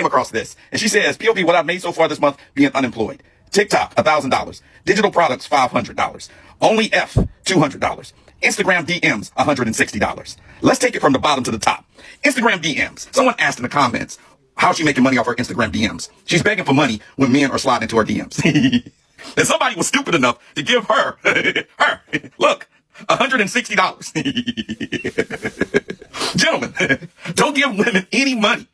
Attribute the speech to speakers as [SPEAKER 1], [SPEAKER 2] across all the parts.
[SPEAKER 1] came across this, and she says, POV, what I've made so far this month being unemployed. TikTok, $1,000. Digital products, $500. Only F, $200. Instagram DMs, $160. Let's take it from the bottom to the top. Instagram DMs. Someone asked in the comments, how's she making money off her Instagram DMs? She's begging for money when men are sliding into her DMs. And somebody was stupid enough to give her, look, $160. Gentlemen, don't give women any money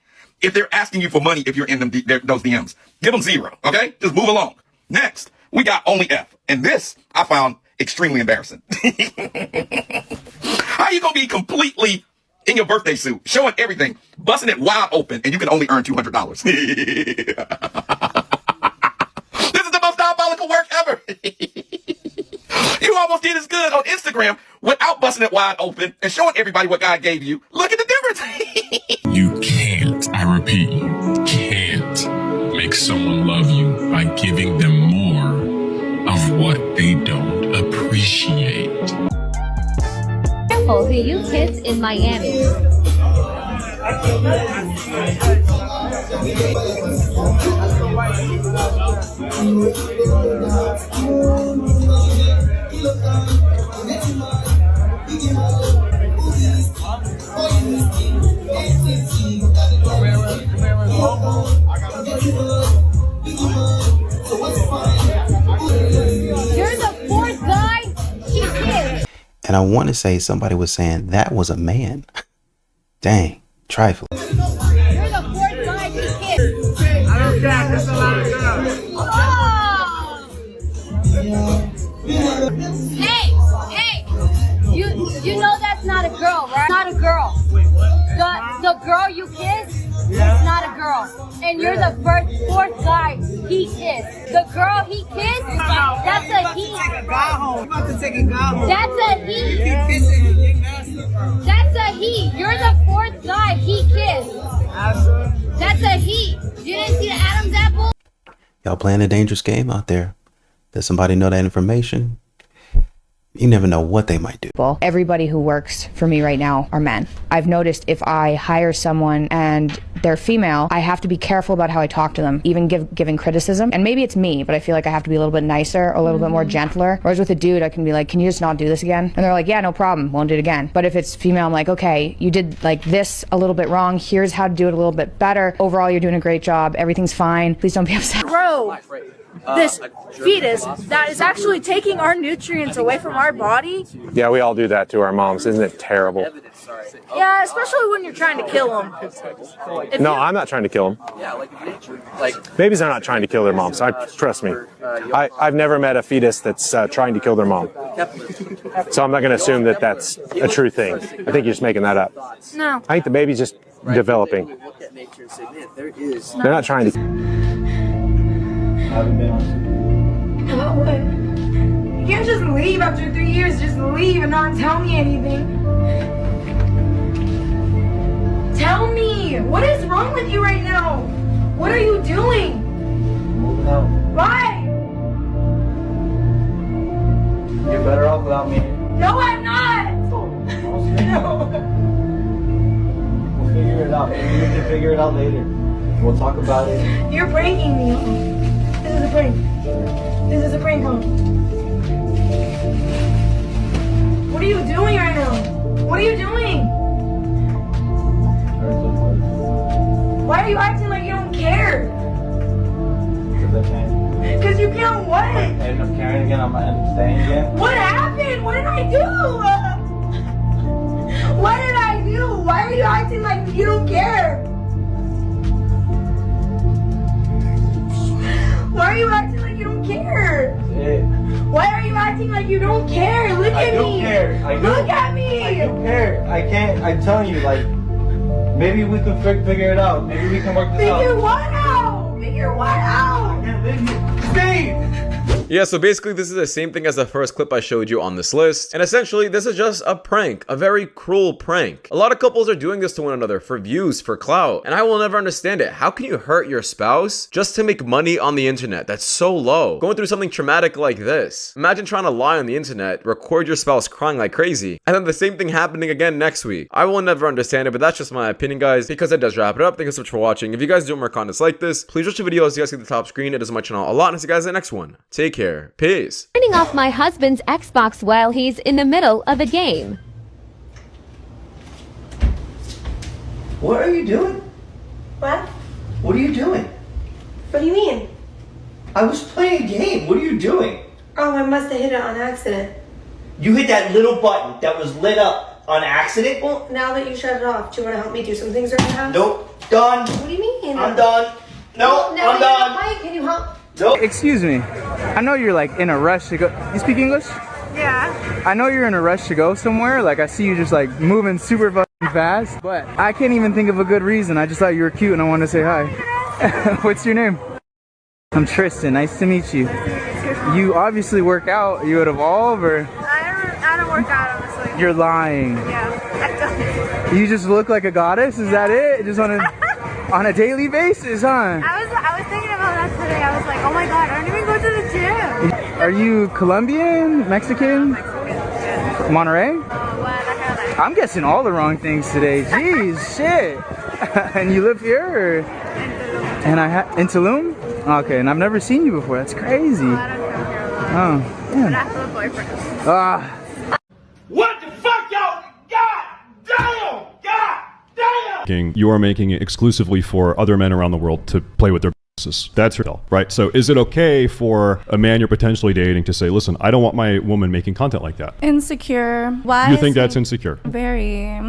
[SPEAKER 1] if they're asking you for money if you're in them those DMs. Give them zero, okay? Just move along. Next, we got only F. And this I found extremely embarrassing. How you gonna be completely in your birthday suit, showing everything, busting it wide open, and you can only earn $200? This is the most diabolical work ever. You almost did as good on Instagram without busting it wide open and showing everybody what God gave you. Look at the difference.
[SPEAKER 2] You can't, I repeat, you can't make someone love you by giving them more of what they don't appreciate.
[SPEAKER 3] Careful who you kiss in Miami. You're the fourth guy she kissed.
[SPEAKER 4] And I want to say somebody was saying that was a man. Dang, trifling.
[SPEAKER 3] You're the fourth guy she kissed.
[SPEAKER 5] I don't care, that's a lot of girls.
[SPEAKER 3] Oh. Hey, you know that's not a girl, right? Not a girl. The girl you kiss is not a girl. And you're the fourth guy he kissed. The girl he kissed, that's a he.
[SPEAKER 5] You about to take a guy home.
[SPEAKER 3] That's a he.
[SPEAKER 5] You kissing and get nasty, bro.
[SPEAKER 3] That's a he. You're the fourth guy he kissed. That's a he. You didn't see the Adam's apple?
[SPEAKER 4] Y'all playing a dangerous game out there. Does somebody know that information? You never know what they might do.
[SPEAKER 6] Everybody who works for me right now are men. I've noticed if I hire someone and they're female, I have to be careful about how I talk to them, even giving criticism. And maybe it's me, but I feel like I have to be a little bit nicer, a little bit more gentler. Whereas with a dude, I can be like, can you just not do this again? And they're like, yeah, no problem, won't do it again. But if it's female, I'm like, okay, you did like this a little bit wrong. Here's how to do it a little bit better. Overall, you're doing a great job. Everything's fine. Please don't be upset.
[SPEAKER 7] Grow this fetus that is actually taking our nutrients away from our body.
[SPEAKER 8] Yeah, we all do that to our moms. Isn't it terrible?
[SPEAKER 7] Yeah, especially when you're trying to kill them.
[SPEAKER 8] No, I'm not trying to kill them. Babies are not trying to kill their moms. Trust me. I've never met a fetus that's trying to kill their mom. So I'm not going to assume that that's a true thing. I think you're just making that up.
[SPEAKER 7] No.
[SPEAKER 8] I think the baby's just developing. They're not trying to.
[SPEAKER 9] What? You can't just leave after 3 years, just leave and not tell me anything. Tell me, what is wrong with you right now? What are you doing?
[SPEAKER 10] Moving out.
[SPEAKER 9] Why?
[SPEAKER 10] You're better off without me.
[SPEAKER 9] No, I'm not. No.
[SPEAKER 10] We'll figure it out. Maybe we can figure it out later. We'll talk about it.
[SPEAKER 9] You're pranking me. This is a prank. This is a prank, huh? What are you doing right now? What are you doing? Why are you acting like you don't care?
[SPEAKER 10] Because I can't.
[SPEAKER 9] Because you can't what?
[SPEAKER 10] I end up caring again. I'm staying again.
[SPEAKER 9] What happened? What did I do? What did I do? Why are you acting like you don't care? Why are you acting like you don't care? Why are you acting like you don't care? Look at me.
[SPEAKER 10] I do care.
[SPEAKER 9] Look at me.
[SPEAKER 10] I do care. I can't. I'm telling you, like, maybe we can figure it out. Maybe we can work this out.
[SPEAKER 9] Figure what out? Figure what out?
[SPEAKER 10] I can't live here. Steve!
[SPEAKER 11] Yeah, so basically this is the same thing as the first clip I showed you on this list. And essentially this is just a prank, a very cruel prank. A lot of couples are doing this to one another for views, for clout. And I will never understand it. How can you hurt your spouse just to make money on the internet? That's so low. Going through something traumatic like this. Imagine trying to lie on the internet, record your spouse crying like crazy, and then the same thing happening again next week. I will never understand it, but that's just my opinion, guys, because it does wrap it up. Thank you so much for watching. If you guys do more content like this, please watch the videos you guys see at the top screen. It does my channel a lot, and I'll see you guys in the next one. Take care. Peace.
[SPEAKER 12] Turning off my husband's Xbox while he's in the middle of a game.
[SPEAKER 10] What are you doing?
[SPEAKER 9] What?
[SPEAKER 10] What are you doing?
[SPEAKER 9] What do you mean?
[SPEAKER 10] I was playing a game. What are you doing?
[SPEAKER 9] Oh, I must have hit it on accident.
[SPEAKER 10] You hit that little button that was lit up on accident?
[SPEAKER 9] Well, now that you shut it off, do you want to help me do some things around the house?
[SPEAKER 10] Nope. Done.
[SPEAKER 9] What do you mean?
[SPEAKER 10] I'm done. No,
[SPEAKER 9] now
[SPEAKER 10] I'm
[SPEAKER 9] that you're
[SPEAKER 10] done.
[SPEAKER 9] not playing, can you help?
[SPEAKER 10] Nope.
[SPEAKER 5] Excuse me. I know you're like in a rush to go. You speak English?
[SPEAKER 9] Yeah.
[SPEAKER 5] I know you're in a rush to go somewhere. Like I see you just like moving super fucking fast, but I can't even think of a good reason. I just thought you were cute and I wanted to say hi. What's your name? I'm Tristan. Nice to meet you. You obviously work out. Are you at Evolve or?
[SPEAKER 9] I don't work out, honestly.
[SPEAKER 5] You're lying.
[SPEAKER 9] Yeah, I don't.
[SPEAKER 5] You just look like a goddess? Is that it? Just on a daily basis, huh?
[SPEAKER 9] I was thinking about that today. I was like, oh my god, I don't even go to the gym.
[SPEAKER 5] Are you Colombian? Mexican?
[SPEAKER 9] Mexican.
[SPEAKER 5] Monterey?
[SPEAKER 9] Oh, what?
[SPEAKER 5] I'm guessing all the wrong things today. Jeez, shit. And you live here? Or? In Tulum? Okay, and I've never seen you before. That's crazy.
[SPEAKER 9] Oh, I don't come here a lot.
[SPEAKER 5] Oh, yeah.
[SPEAKER 9] But I have a boyfriend.
[SPEAKER 5] Ah.
[SPEAKER 13] What the fuck, y'all? God damn! God damn!
[SPEAKER 14] You are making it exclusively for other men around the world to play with their businesses. That's real, right? So is it okay for a man you're potentially dating to say, listen, I don't want my woman making content like that?
[SPEAKER 15] Insecure. Why?
[SPEAKER 14] You think that's insecure?
[SPEAKER 15] Very.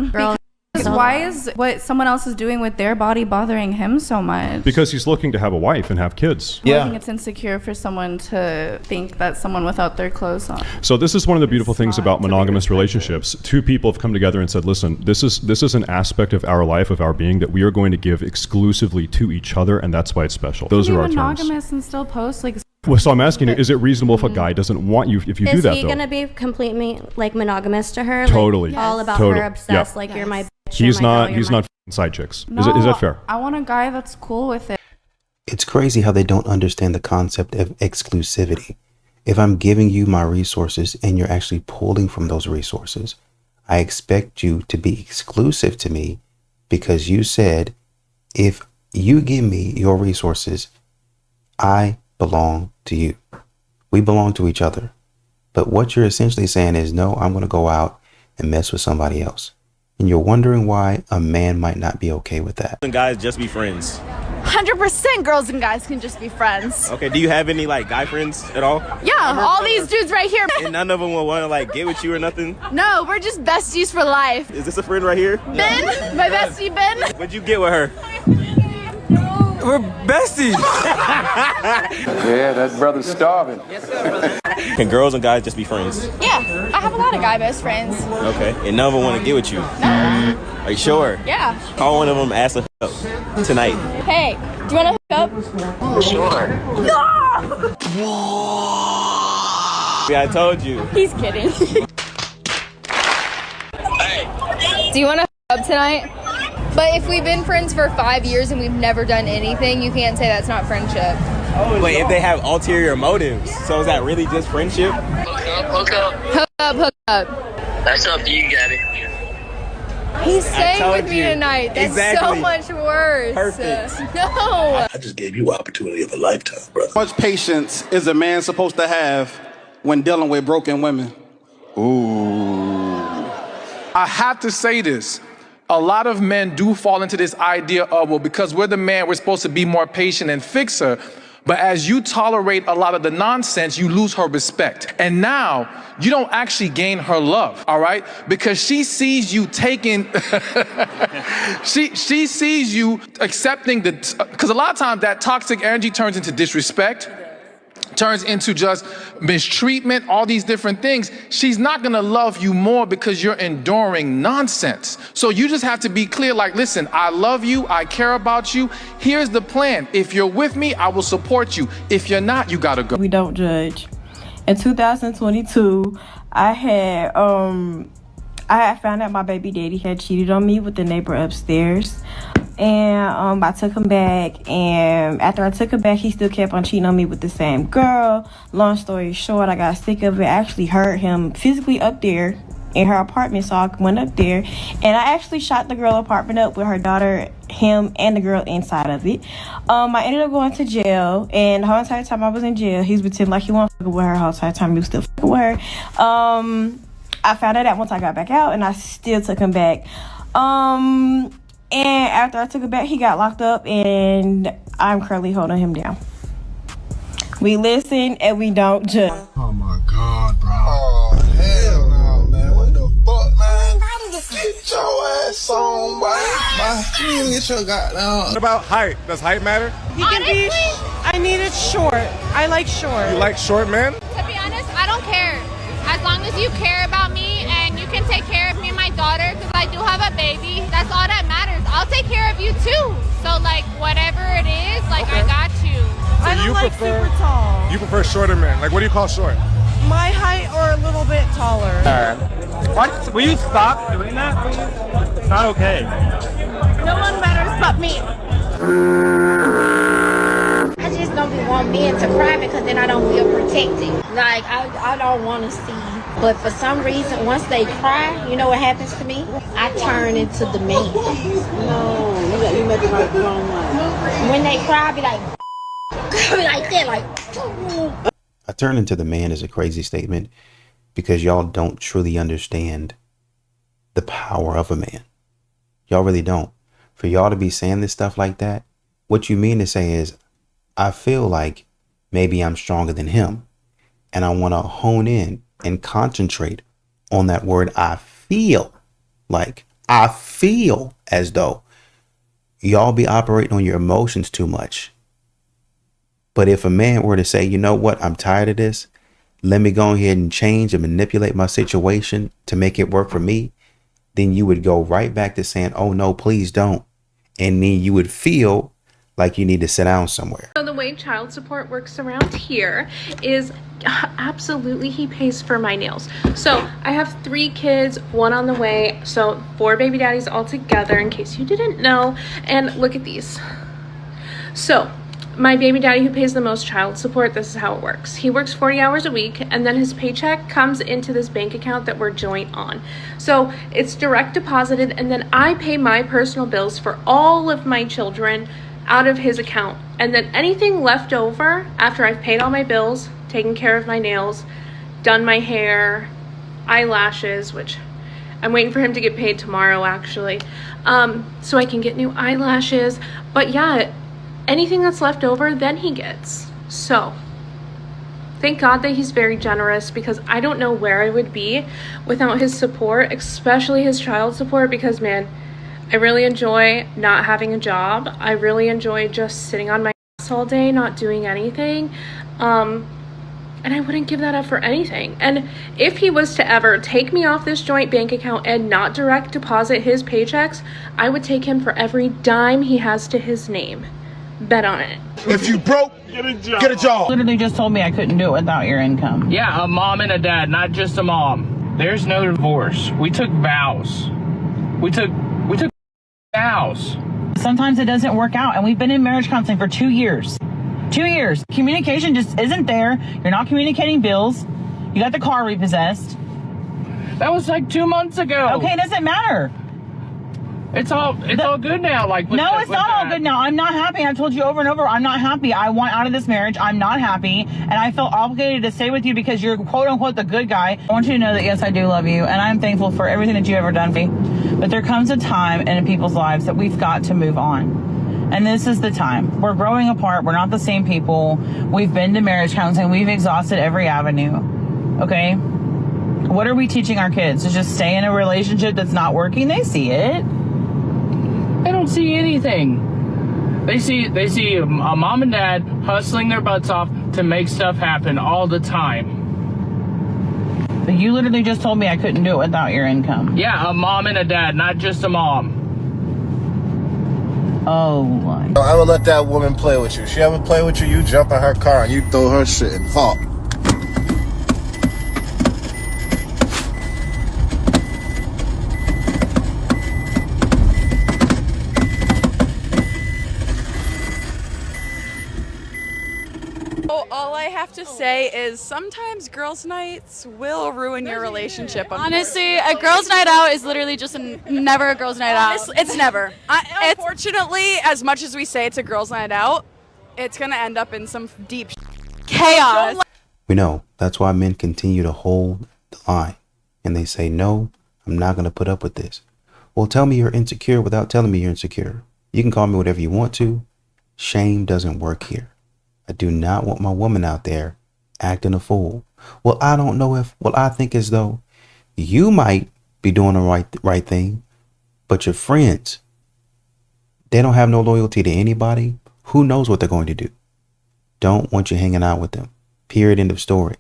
[SPEAKER 15] Because why is what someone else is doing with their body bothering him so much?
[SPEAKER 14] Because he's looking to have a wife and have kids.
[SPEAKER 15] Well, I think it's insecure for someone to think that someone without their clothes on.
[SPEAKER 14] So this is one of the beautiful things about monogamous relationships. Two people have come together and said, listen, this is an aspect of our life, of our being, that we are going to give exclusively to each other, and that's why it's special. Those are our terms.
[SPEAKER 15] Monogamous and still post like.
[SPEAKER 14] Well, so I'm asking you, is it reasonable if a guy doesn't want you, if you do that, though?
[SPEAKER 16] Is he going to be completely, like, monogamous to her?
[SPEAKER 14] Totally.
[SPEAKER 16] Like, all about
[SPEAKER 14] Totally.
[SPEAKER 16] her, obsessed,
[SPEAKER 14] Yeah.
[SPEAKER 16] like, you're my bitch,
[SPEAKER 14] He's
[SPEAKER 16] you're my
[SPEAKER 14] not,
[SPEAKER 16] girl,
[SPEAKER 14] he's
[SPEAKER 16] you're
[SPEAKER 14] not side chicks.
[SPEAKER 15] No,
[SPEAKER 14] Is that fair?
[SPEAKER 15] I want a guy that's cool with it.
[SPEAKER 4] It's crazy how they don't understand the concept of exclusivity. If I'm giving you my resources and you're actually pulling from those resources, I expect you to be exclusive to me because you said, if you give me your resources, I belong to you. We belong to each other. But what you're essentially saying is, no, I'm going to go out and mess with somebody else. And you're wondering why a man might not be okay with that.
[SPEAKER 17] And guys just be friends.
[SPEAKER 7] 100% girls and guys can just be friends.
[SPEAKER 17] Okay, do you have any like guy friends at all?
[SPEAKER 7] Yeah, all these dudes right here.
[SPEAKER 17] And none of them will want to like get with you or nothing?
[SPEAKER 7] No, we're just besties for life.
[SPEAKER 17] Is this a friend right here?
[SPEAKER 7] Ben, my bestie Ben.
[SPEAKER 17] What'd you get with her?
[SPEAKER 13] We're besties.
[SPEAKER 18] Yeah, that brother's starving.
[SPEAKER 17] Can girls and guys just be friends?
[SPEAKER 7] Yeah, I have a lot of guy best friends.
[SPEAKER 17] Okay, and none of them want to get with you?
[SPEAKER 7] No.
[SPEAKER 17] Are you sure?
[SPEAKER 7] Yeah.
[SPEAKER 17] Call one of them, ask a up tonight.
[SPEAKER 7] Hey, do you want to hook up?
[SPEAKER 17] Sure.
[SPEAKER 7] No!
[SPEAKER 17] Yeah, I told you.
[SPEAKER 7] He's kidding.
[SPEAKER 19] Do you want to hook up tonight? But if we've been friends for 5 years and we've never done anything, you can't say that's not friendship.
[SPEAKER 17] But if they have ulterior motives, so is that really just friendship?
[SPEAKER 19] Hook up. Hook up, hook up.
[SPEAKER 20] That's up to you, Gabby.
[SPEAKER 19] He's staying with me tonight. That's so much worse.
[SPEAKER 17] Perfect.
[SPEAKER 19] No.
[SPEAKER 20] I just gave you an opportunity of a lifetime, brother.
[SPEAKER 21] How much patience is a man supposed to have when dealing with broken women?
[SPEAKER 18] Ooh. I have to say this. A lot of men do fall into this idea of, well, because we're the man, we're supposed to be more patient and fix her. But as you tolerate a lot of the nonsense, you lose her respect. And now you don't actually gain her love, all right? Because she sees you taking, she sees you accepting because a lot of times that toxic energy turns into disrespect, turns into just mistreatment, all these different things, she's not gonna love you more because you're enduring nonsense. So you just have to be clear, like, listen, I love you, I care about you. Here's the plan. If you're with me, I will support you. If you're not, you gotta go.
[SPEAKER 1] We don't judge. In 2022, I had found out my baby daddy had cheated on me with the neighbor upstairs. And I took him back, and after I took him back, he still kept on cheating on me with the same girl. Long story short, I got sick of it. I actually heard him physically up there in her apartment, so I went up there, and I actually shot the girl apartment up with her daughter, him, and the girl inside of it. I ended up going to jail, and the whole entire time I was in jail, he was pretending like he wasn't fucking with her. The whole entire time he was still fucking with her. I found out once I got back out, and I still took him back. And after I took it back, he got locked up, and I'm currently holding him down. We listen and we don't judge.
[SPEAKER 13] Oh my God, bro. Oh, hell no, man. What the fuck, man? Get your ass on, boy. You need to get your goddamn.
[SPEAKER 22] What about height? Does height matter?
[SPEAKER 23] He can be. I need it short. I like short.
[SPEAKER 22] You like short men?
[SPEAKER 23] To be honest, I don't care. As long as you care about me and you can take care of me and my daughter, because I do have a baby, that's all that matters. I'll take care of you too. So like whatever it is, like okay. I got you.
[SPEAKER 22] So
[SPEAKER 23] I don't
[SPEAKER 22] you
[SPEAKER 23] like
[SPEAKER 22] prefer,
[SPEAKER 23] super tall.
[SPEAKER 22] You prefer shorter men. Like what do you call short?
[SPEAKER 23] My height or a little bit taller.
[SPEAKER 24] What? Will you stop doing that, please? It's not okay.
[SPEAKER 23] No one matters but me.
[SPEAKER 25] I just don't want men to cry because then I don't feel protected. Like, I don't want to see. But for some reason, once they cry, you know what happens to me? I turn into the man. No, you make it like the wrong one. When they cry, I be like, like that, like.
[SPEAKER 4] I turn into the man is a crazy statement because y'all don't truly understand the power of a man. Y'all really don't. For y'all to be saying this stuff like that, what you mean to say is, I feel like maybe I'm stronger than him, and I want to hone in and concentrate on that word I feel. Like, I feel as though y'all be operating on your emotions too much. But if a man were to say, you know what, I'm tired of this, let me go ahead and change and manipulate my situation to make it work for me, then you would go right back to saying, oh no, please don't. And then you would feel like you need to sit down somewhere.
[SPEAKER 26] So the way child support works around here is absolutely he pays for my nails. So I have 3 kids, 1 on the way, so 4 baby daddies all together in case you didn't know. And look at these. So my baby daddy who pays the most child support, this is how it works. He works 40 hours a week, and then his paycheck comes into this bank account that we're joint on. So it's direct deposited, and then I pay my personal bills for all of my children out of his account. And then anything left over after I've paid all my bills, taken care of my nails, done my hair, eyelashes, which I'm waiting for him to get paid tomorrow actually, so I can get new eyelashes. But yeah, anything that's left over, then he gets. So thank God that he's very generous, because I don't know where I would be without his support, especially his child support, because man, I really enjoy not having a job. I really enjoy just sitting on my ass all day, not doing anything. And I wouldn't give that up for anything. And if he was to ever take me off this joint bank account and not direct deposit his paychecks, I would take him for every dime he has to his name. Bet on it.
[SPEAKER 13] If you broke, get a job. Get a job.
[SPEAKER 27] Literally just told me I couldn't do it without your income.
[SPEAKER 24] Yeah, a mom and a dad, not just a mom. There's no divorce. We took vows. We took vows.
[SPEAKER 27] Sometimes it doesn't work out, and we've been in marriage counseling for 2 years. 2 years. Communication just isn't there. You're not communicating bills. You got the car repossessed.
[SPEAKER 24] That was like 2 months ago.
[SPEAKER 27] Okay, it doesn't matter.
[SPEAKER 24] It's all good now. Like
[SPEAKER 27] no, it's not all good now. I'm not happy. I've told you over and over, I'm not happy. I want out of this marriage. I'm not happy, and I feel obligated to stay with you because you're quote unquote the good guy. I want you to know that yes, I do love you, and I'm thankful for everything that you've ever done for me. But there comes a time in people's lives that we've got to move on. And this is the time. We're growing apart. We're not the same people. We've been to marriage counseling. We've exhausted every avenue. Okay? What are we teaching our kids? To just stay in a relationship that's not working? They see it.
[SPEAKER 24] I don't see anything. They see a mom and dad hustling their butts off to make stuff happen all the time.
[SPEAKER 27] But you literally just told me I couldn't do it without your income.
[SPEAKER 24] Yeah, a mom and a dad, not just a mom.
[SPEAKER 27] Oh my.
[SPEAKER 13] I would let that woman play with you. She ever play with you, you jump in her car and you throw her shit and fall.
[SPEAKER 2] All I have to say is sometimes girls' nights will ruin your relationship.
[SPEAKER 3] Honestly, a girls' night out is literally just never a girls' night out.
[SPEAKER 2] It's never. Unfortunately, as much as we say it's a girls' night out, it's going to end up in some deep chaos.
[SPEAKER 4] We know that's why men continue to hold the line and they say, no, I'm not going to put up with this. Well, tell me you're insecure without telling me you're insecure. You can call me whatever you want to. Shame doesn't work here. I do not want my woman out there acting a fool. Well, I don't know if, well, I think as though you might be doing the right thing, but your friends, they don't have no loyalty to anybody. Who knows what they're going to do? Don't want you hanging out with them. Period. End of story.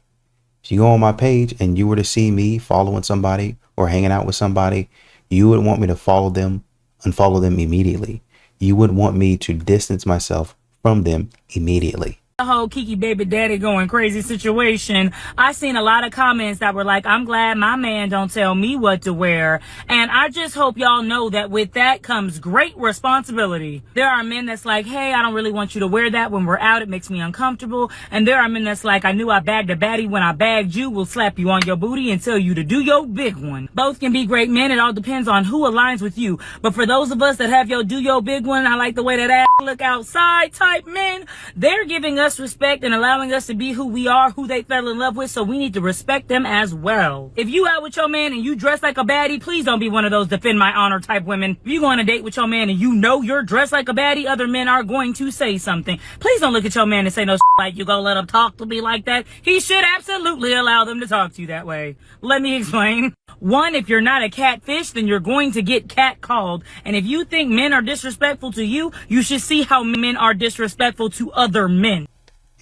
[SPEAKER 4] If you go on my page and you were to see me following somebody or hanging out with somebody, you would want me to follow them, unfollow them immediately. You would want me to distance myself from them immediately.
[SPEAKER 27] The whole Kiki baby daddy going crazy situation, I seen a lot of comments that were like, I'm glad my man don't tell me what to wear. And I just hope y'all know that with that comes great responsibility. There are men that's like, hey, I don't really want you to wear that when we're out. It makes me uncomfortable. And there are men that's like, I knew I bagged a baddie when I bagged you. We'll slap you on your booty and tell you to do your big one. Both can be great men. It all depends on who aligns with you. But for those of us that have your do your big one, I like the way that ass look outside type men, they're giving us respect and allowing us to be who we are, who they fell in love with, so we need to respect them as well. If you out with your man and you dress like a baddie, please don't be one of those defend my honor type women. If you go on a date with your man and you know you're dressed like a baddie, other men are going to say something. Please don't look at your man and say no like you gonna let him talk to me like that. He should absolutely allow them to talk to you that way. Let me explain. One, if you're not a catfish, then you're going to get catcalled. And if you think men are disrespectful to you, you should see how men are disrespectful to other men.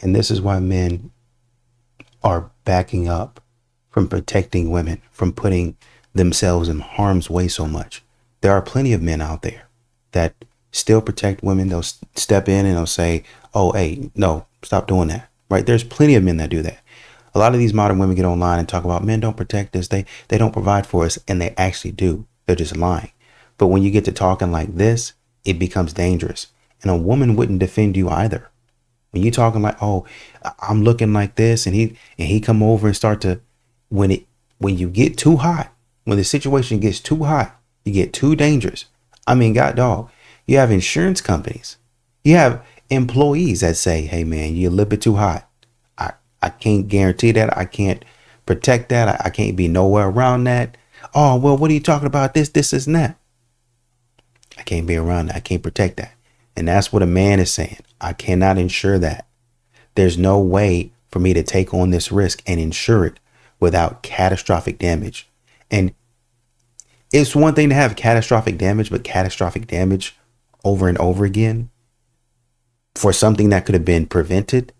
[SPEAKER 4] And this is why men are backing up from protecting women, from putting themselves in harm's way so much. There are plenty of men out there that still protect women. They'll step in and they'll say, oh, hey, no, stop doing that. Right? There's plenty of men that do that. A lot of these modern women get online and talk about men don't protect us. They don't provide for us. And they actually do. They're just lying. But when you get to talking like this, it becomes dangerous. And a woman wouldn't defend you either. When you talking like, oh, I'm looking like this, and he come over and start to, when you get too hot, when the situation gets too hot, you get too dangerous. I mean, God dog, you have insurance companies, you have employees that say, hey man, you're a little bit too hot. I can't guarantee that. I can't protect that. I can't be nowhere around that. Oh, well, what are you talking about? This, and that. I can't be around that. I can't protect that. And that's what a man is saying. I cannot insure that. There's no way for me to take on this risk and insure it without catastrophic damage. And it's one thing to have catastrophic damage, but catastrophic damage over and over again for something that could have been prevented.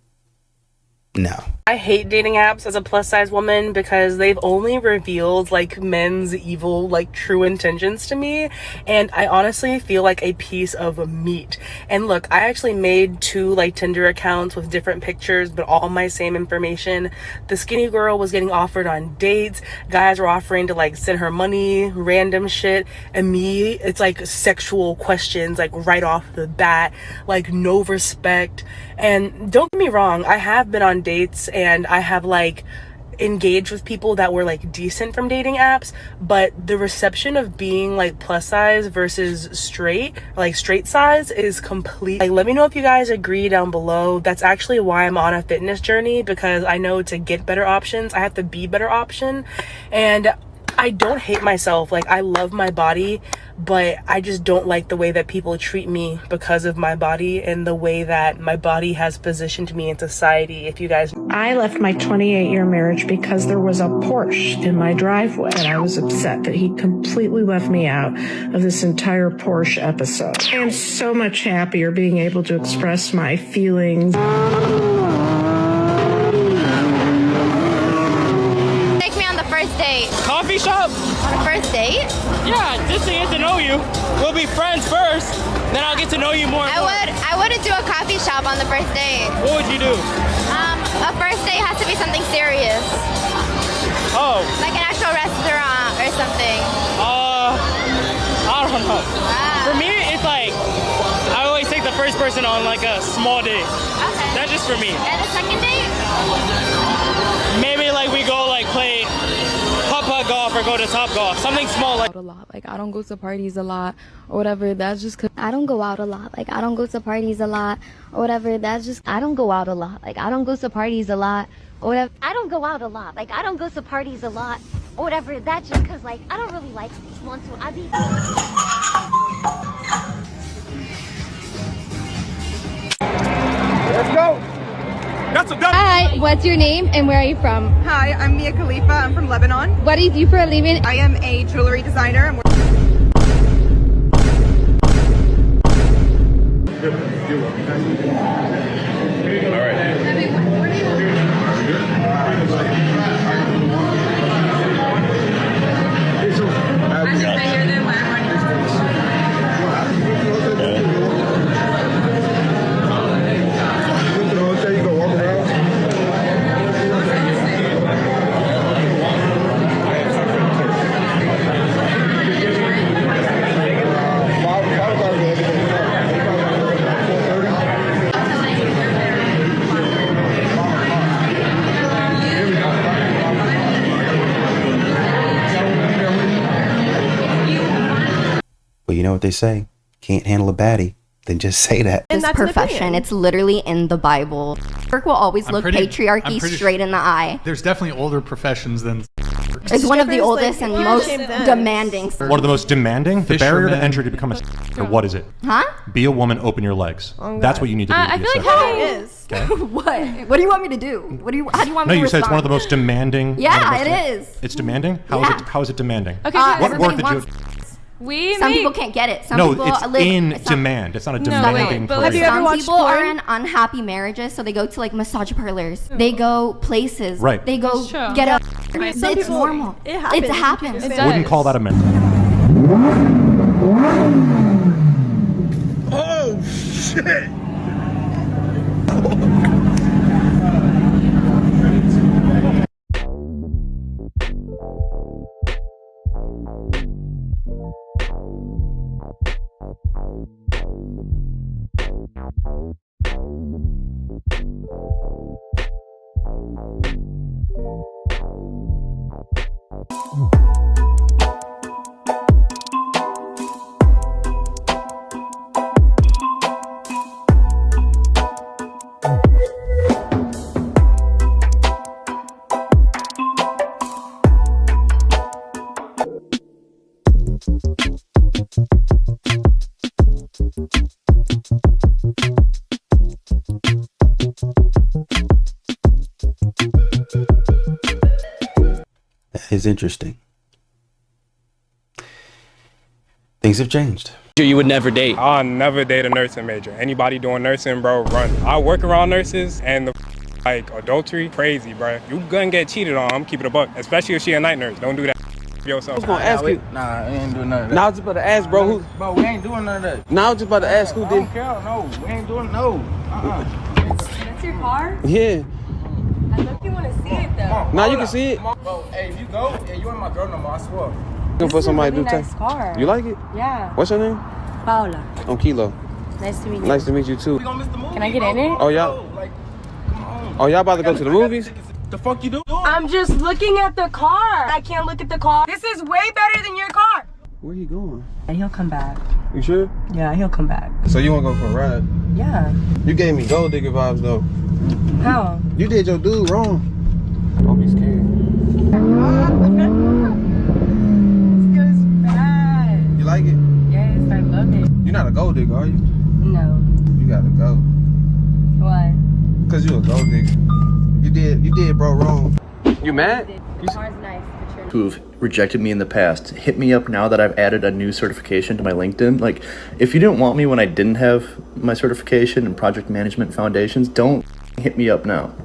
[SPEAKER 4] No.
[SPEAKER 2] I hate dating apps as a plus size woman because they've only revealed like men's evil, like true intentions to me. And I honestly feel like a piece of meat. And look, I actually made 2 like Tinder accounts with different pictures, but all my same information. The skinny girl was getting offered on dates. Guys were offering to like send her money, random shit. And me, it's like sexual questions, like right off the bat, like no respect. And don't get me wrong, I have been on dates and I have like engaged with people that were like decent from dating apps, but the reception of being like plus size versus straight, like straight size, is complete. Like, let me know if you guys agree down below. That's actually why I'm on a fitness journey, because I know to get better options, I have to be better option. And I don't hate myself. Like, I love my body, but I just don't like the way that people treat me because of my body and the way that my body has positioned me in society. If you guys,
[SPEAKER 5] I left my 28-year marriage because there was a Porsche in my driveway, and I was upset that he completely left me out of this entire Porsche episode. I am so much happier being able to express my feelings.
[SPEAKER 19] Take me on the first date.
[SPEAKER 24] Coffee shop?
[SPEAKER 19] On a first date?
[SPEAKER 24] Yeah, just to get to know you. We'll be friends first, then I'll get to know you more.
[SPEAKER 19] I wouldn't do a coffee shop on the first date.
[SPEAKER 24] What would you do?
[SPEAKER 19] A first date has to be something serious.
[SPEAKER 24] Oh.
[SPEAKER 19] Like an actual restaurant or something.
[SPEAKER 24] I don't know. For me, it's like, I always take the first person on like a small date.
[SPEAKER 19] Okay.
[SPEAKER 24] That's just for me.
[SPEAKER 19] And a second date?
[SPEAKER 24] Maybe like we go like play putt-putt golf or go to Top Golf. Something small like.
[SPEAKER 6] A lot. Like I don't go to parties a lot or whatever. That's just 'cause I don't go out a lot. Like I don't go to parties a lot or whatever. That's just I don't go out a lot. Like I don't go to parties a lot or whatever.
[SPEAKER 8] I don't go out a lot. Like I don't go to parties a lot or whatever. That's just because like I don't really like want to. I be.
[SPEAKER 22] Let's go.
[SPEAKER 19] Hi, what's your name and where are you from?
[SPEAKER 9] Hi, I'm Mia Khalifa. I'm from Lebanon.
[SPEAKER 19] What do you do for a living?
[SPEAKER 9] I am a jewelry designer.
[SPEAKER 4] Well, you know what they say? Can't handle a baddie, then just say that.
[SPEAKER 15] This profession, it's literally in the Bible. Work will always look patriarchy straight in the eye.
[SPEAKER 10] There's definitely older professions than.
[SPEAKER 15] It's one of the oldest and most demanding.
[SPEAKER 14] One of the most demanding? The barrier to entry to become a what is it?
[SPEAKER 15] Huh?
[SPEAKER 14] Be a woman, open your legs. That's what you need to do.
[SPEAKER 15] I feel like how it is.
[SPEAKER 14] Okay.
[SPEAKER 15] What do you want me to do? How do you want me to respond?
[SPEAKER 14] No, you said it's one of the most demanding.
[SPEAKER 15] Yeah, it is.
[SPEAKER 14] It's demanding? How is it demanding?
[SPEAKER 15] Okay,
[SPEAKER 14] what work did you...
[SPEAKER 15] Some people can't get it. Some people
[SPEAKER 14] it's
[SPEAKER 15] live
[SPEAKER 14] in demand. It's not a demanding career.
[SPEAKER 15] Have you ever watched people are in unhappy marriages, so they go to like massage parlors. They go places.
[SPEAKER 14] Right.
[SPEAKER 15] They go get a. It's normal. It happens.
[SPEAKER 14] I wouldn't call that a mental.
[SPEAKER 13] Oh, shit.
[SPEAKER 4] That is interesting. Things have changed.
[SPEAKER 17] You would never date.
[SPEAKER 22] I'll never date a nursing major. Anybody doing nursing, bro, run. I work around nurses and like adultery, crazy, bro. You gonna get cheated on. I'm keeping a buck, especially if she a night nurse. Don't do that yourself.
[SPEAKER 17] I was gonna ask you.
[SPEAKER 21] Nah, we ain't doing none of that.
[SPEAKER 17] Now I was just about to ask, bro.
[SPEAKER 21] Bro, we ain't doing none of that.
[SPEAKER 17] Now I was just about to ask who
[SPEAKER 21] I
[SPEAKER 17] did.
[SPEAKER 21] don't care, no. We ain't doing no.
[SPEAKER 19] That's your car?
[SPEAKER 17] Yeah.
[SPEAKER 19] I hope you want to see it though.
[SPEAKER 17] Now you can see it.
[SPEAKER 21] Bro, hey, if you go, and you ain't my girl no more, I swear.
[SPEAKER 17] Looking for somebody to do
[SPEAKER 19] nice car.
[SPEAKER 17] You like it?
[SPEAKER 19] Yeah.
[SPEAKER 17] What's your name?
[SPEAKER 19] Paula.
[SPEAKER 17] I'm Kilo.
[SPEAKER 19] Nice to meet you.
[SPEAKER 17] Nice to meet you too.
[SPEAKER 19] Can I get in it?
[SPEAKER 17] Oh y'all. Oh y'all about to go to the movies?
[SPEAKER 21] The fuck you do?
[SPEAKER 19] I'm just looking at the car. I can't look at the car. This is way better than your car.
[SPEAKER 17] Where you going?
[SPEAKER 19] And he'll come back.
[SPEAKER 17] You sure?
[SPEAKER 19] Yeah, he'll come back.
[SPEAKER 17] So you wanna go for a ride?
[SPEAKER 19] Yeah.
[SPEAKER 17] You gave me gold digger vibes though.
[SPEAKER 19] How?
[SPEAKER 17] You did your dude wrong. Don't be scared.
[SPEAKER 1] not a gold digger, are you?
[SPEAKER 7] No.
[SPEAKER 1] You gotta go.
[SPEAKER 7] Why?
[SPEAKER 1] Cause you a gold digger. You did bro wrong.
[SPEAKER 11] You mad?
[SPEAKER 12] Who've rejected me in the past, hit me up now that I've added a new certification to my LinkedIn. Like, if you didn't want me when I didn't have my certification in project management foundations, don't hit me up now.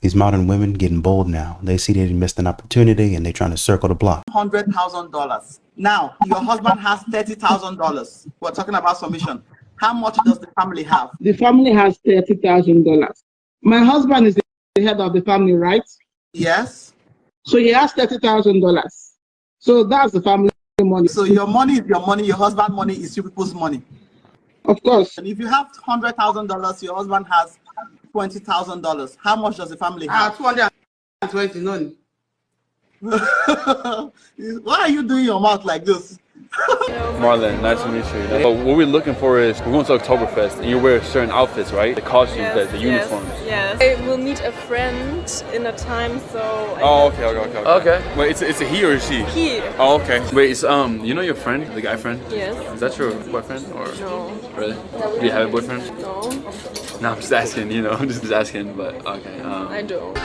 [SPEAKER 4] These modern women getting bold now. They see they missed an opportunity and they trying to circle the block.
[SPEAKER 16] $100,000. Now, your husband has $30,000. We're talking about submission. How much does the family have?
[SPEAKER 18] The family has $30,000. My husband is the head of the family, right?
[SPEAKER 16] Yes.
[SPEAKER 18] So he has $30,000. So that's the family money.
[SPEAKER 16] So your money is your money. Your husband's money is you people's money.
[SPEAKER 18] Of course.
[SPEAKER 16] And if you have $100,000, your husband has $20,000. How much does the family have?
[SPEAKER 18] 220 none.
[SPEAKER 16] Why are you doing your mouth like this?
[SPEAKER 20] Marlon, nice to meet you. But what we're looking for is, we're going to Oktoberfest, and you wear certain outfits, right? The costumes, the uniforms.
[SPEAKER 28] Yes. I will meet a friend in a time, so.
[SPEAKER 20] Okay. Wait, it's a he or a she?
[SPEAKER 28] He.
[SPEAKER 20] Oh, okay. Wait, it's you know your friend, the guy friend?
[SPEAKER 28] Yes.
[SPEAKER 20] Is that your boyfriend or?
[SPEAKER 28] No.
[SPEAKER 20] Really? Do you have a boyfriend?
[SPEAKER 28] No.
[SPEAKER 20] No, I'm just asking. I'm just asking. But okay.
[SPEAKER 28] I don't.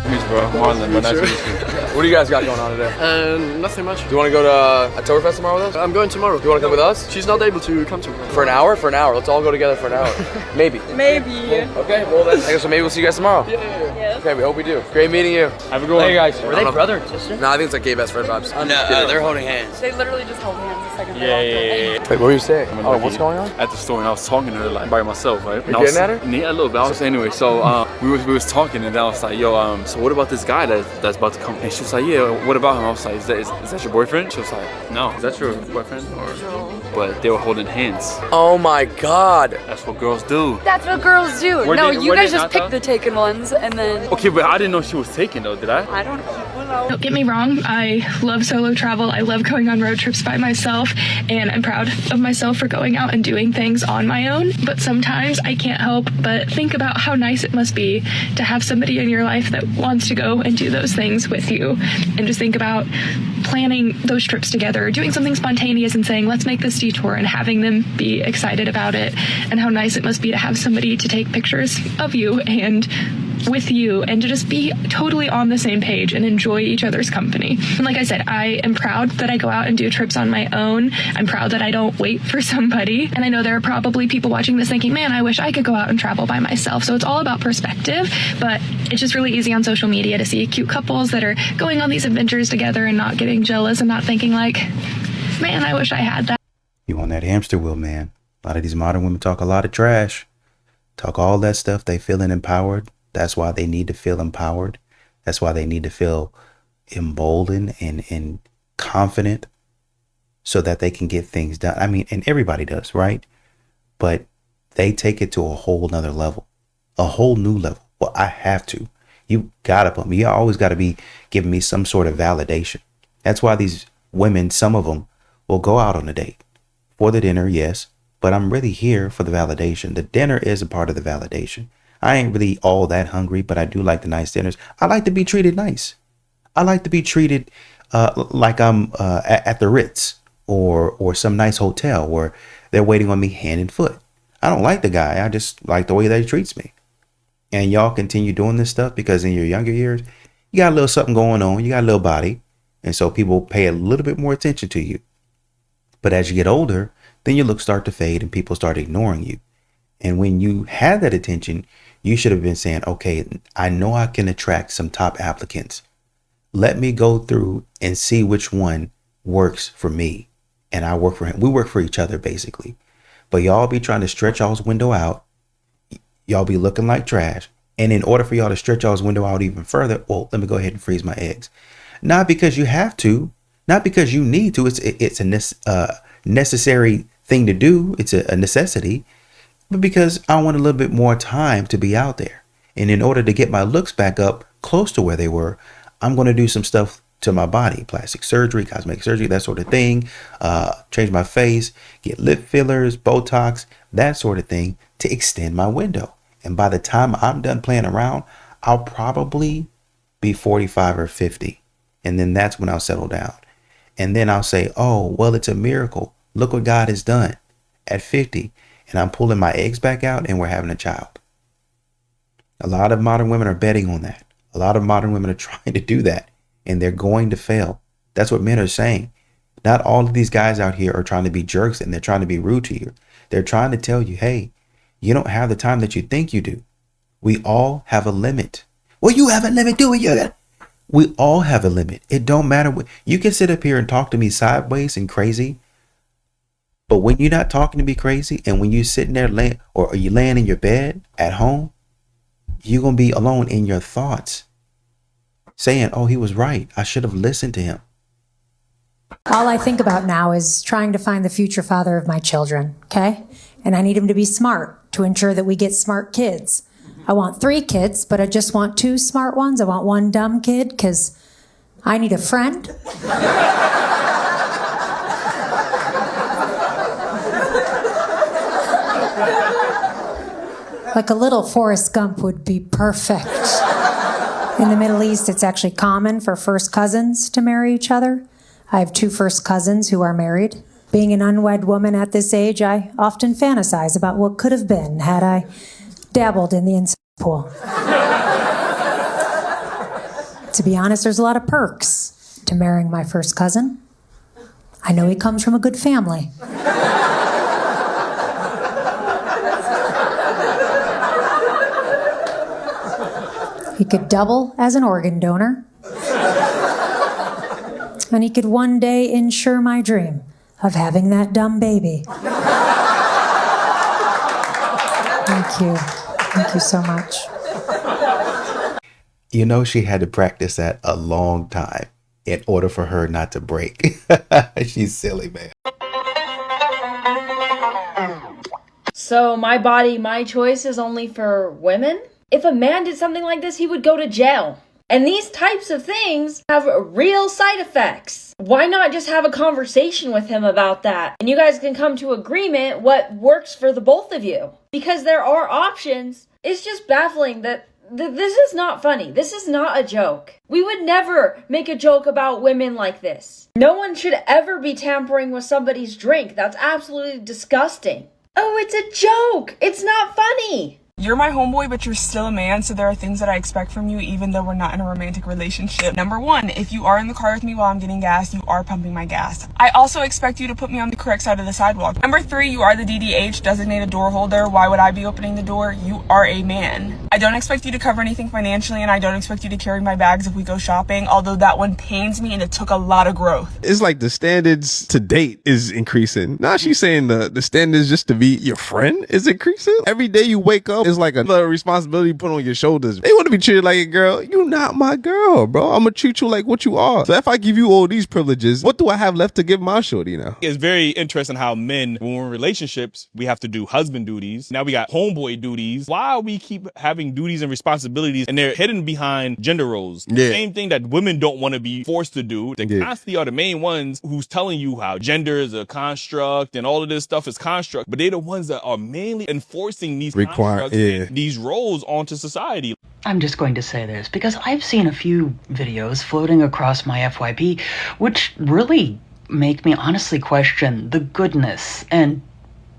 [SPEAKER 20] Meet you, bro. Marlon, but nice to meet you.
[SPEAKER 29] What do you guys got going on today?
[SPEAKER 28] Nothing much.
[SPEAKER 29] Do you want to go to Oktoberfest tomorrow with us?
[SPEAKER 28] I'm going tomorrow.
[SPEAKER 29] Do you want to come with us?
[SPEAKER 28] She's not able to come tomorrow.
[SPEAKER 29] For an hour? For an hour. Let's all go together for an hour. Maybe.
[SPEAKER 28] Maybe.
[SPEAKER 29] Okay, well then. I guess so maybe we'll see you guys tomorrow.
[SPEAKER 28] Yes.
[SPEAKER 29] Okay, we hope we do. Great meeting you.
[SPEAKER 20] Have a good one.
[SPEAKER 29] Hey guys.
[SPEAKER 28] Were they brother and sister?
[SPEAKER 29] No, I think it's like gay best friend vibes.
[SPEAKER 28] No, they're holding hands. They literally just hold hands a second.
[SPEAKER 20] Yeah.
[SPEAKER 29] Wait, what were you saying? Oh, what's going on?
[SPEAKER 20] At the store, and I was talking to her like by myself, right?
[SPEAKER 29] You getting at her?
[SPEAKER 20] Yeah, a little bit. Anyway, so we was talking, and then I was like, yo, so what about this guy that's about to come? And she was like, yeah, what about him? I was like, is that your boyfriend? She was like, no. Is that your boyfriend? Or no. But they were holding hands.
[SPEAKER 29] Oh my god.
[SPEAKER 20] That's what girls do.
[SPEAKER 28] That's what girls do. You guys just pick the taken ones and then.
[SPEAKER 20] Okay, but I didn't know she was taken though, did I?
[SPEAKER 28] I don't know.
[SPEAKER 26] Don't get me wrong, I love solo travel. I love going on road trips by myself, and I'm proud of myself for going out and doing things on my own. But sometimes I can't help but think about how nice it must be to have somebody in your life that wants to go and do those things with you. And just think about planning those trips together, doing something spontaneous and saying, let's make this detour, and having them be excited about it, and how nice it must be to have somebody to take pictures of you and with you, and to just be totally on the same page and enjoy each other's company. And like I said, I am proud that I go out and do trips on my own. I'm proud that I don't wait for somebody. And I know there are probably people watching this thinking, man, I wish I could go out and travel by myself. So it's all about perspective, but it's just really easy on social media to see cute couples that are going on these adventures together and not getting jealous and not thinking like, man, I wish I had that.
[SPEAKER 4] You on that hamster wheel, man. A lot of these modern women talk a lot of trash. Talk all that stuff. They feeling empowered. That's why they need to feel empowered. That's why they need to feel emboldened and confident so that they can get things done. I mean, and everybody does, right? But they take it to a whole nother level, a whole new level. Well, I have to. You gotta put me. You always got to be giving me some sort of validation. That's why these women, some of them, will go out on a date for the dinner, yes, but I'm really here for the validation. The dinner is a part of the validation. I ain't really all that hungry, but I do like the nice dinners. I like to be treated nice. I like to be treated like I'm at the Ritz or some nice hotel where they're waiting on me hand and foot. I don't like the guy. I just like the way that he treats me. And y'all continue doing this stuff because in your younger years, you got a little something going on. You got a little body. And so people pay a little bit more attention to you. But as you get older, then your looks start to fade and people start ignoring you. And when you had that attention, you should have been saying, okay, I know I can attract some top applicants. Let me go through and see which one works for me. And I work for him. We work for each other, basically. But y'all be trying to stretch y'all's window out. Y'all be looking like trash. And in order for y'all to stretch y'all's window out even further, well, let me go ahead and freeze my eggs. Not because you have to, not because you need to. It's a necessary thing to do. It's a necessity. But because I want a little bit more time to be out there. And in order to get my looks back up close to where they were, I'm going to do some stuff to my body, plastic surgery, cosmetic surgery, that sort of thing, change my face, get lip fillers, Botox, that sort of thing to extend my window. And by the time I'm done playing around, I'll probably be 45 or 50. And then that's when I'll settle down. And then I'll say, oh, well, it's a miracle. Look what God has done at 50. And I'm pulling my eggs back out and we're having a child. A lot of modern women are betting on that. A lot of modern women are trying to do that and they're going to fail. That's what men are saying. Not all of these guys out here are trying to be jerks and they're trying to be rude to you. They're trying to tell you, hey, you don't have the time that you think you do. We all have a limit. Well, you have a limit, do it. We all have a limit. It don't matter what you can sit up here and talk to me sideways and crazy. But when you're not talking to me crazy and when you're sitting there laying or you laying in your bed at home, you're going to be alone in your thoughts saying, oh, he was right. I should have listened to him.
[SPEAKER 2] All I think about now is trying to find the future father of my children, okay? And I need him to be smart to ensure that we get smart kids. I want 3 kids, but I just want 2 smart ones. I want 1 dumb kid because I need a friend. Like a little Forrest Gump would be perfect. In the Middle East, it's actually common for first cousins to marry each other. I have 2 first cousins who are married. Being an unwed woman at this age, I often fantasize about what could have been had I dabbled in the incest pool. To be honest, there's a lot of perks to marrying my first cousin. I know he comes from a good family. He could double as an organ donor. And he could one day ensure my dream of having that dumb baby. Thank you. Thank you so much.
[SPEAKER 4] You know, she had to practice that a long time in order for her not to break. She's silly, man.
[SPEAKER 3] So my body, my choice is only for women? If a man did something like this, he would go to jail. And these types of things have real side effects. Why not just have a conversation with him about that? And you guys can come to agreement what works for the both of you. Because there are options. It's just baffling that this is not funny. This is not a joke. We would never make a joke about women like this. No one should ever be tampering with somebody's drink. That's absolutely disgusting. Oh, it's a joke. It's not funny.
[SPEAKER 5] You're my homeboy, but you're still a man, so there are things that I expect from you even though we're not in a romantic relationship. Number 1, if you are in the car with me while I'm getting gas, you are pumping my gas. I also expect you to put me on the correct side of the sidewalk. Number 3, you are the DDH, designated door holder. Why would I be opening the door? You are a man. I don't expect you to cover anything financially, and I don't expect you to carry my bags if we go shopping, although that one pains me and it took a lot of growth.
[SPEAKER 21] It's like the standards to date is increasing. Now she's saying the standards just to be your friend is increasing. Every day you wake up, it's like another responsibility put on your shoulders. They want to be treated like a girl. You not my girl, bro. I'm gonna treat you like what you are. So if I give you all these privileges, what do I have left to give my shorty now?
[SPEAKER 17] It's very interesting how men, when we're in relationships, we have to do husband duties. Now we got homeboy duties. Why we keep having duties and responsibilities and they're hidden behind gender roles?
[SPEAKER 21] Yeah.
[SPEAKER 17] Same thing that women don't want to be forced to do. They constantly are the main ones who's telling you how gender is a construct and all of this stuff is construct, but they're the ones that are mainly enforcing these constructs and these roles onto society.
[SPEAKER 6] I'm just going to say this because I've seen a few videos floating across my FYP which really make me honestly question the goodness and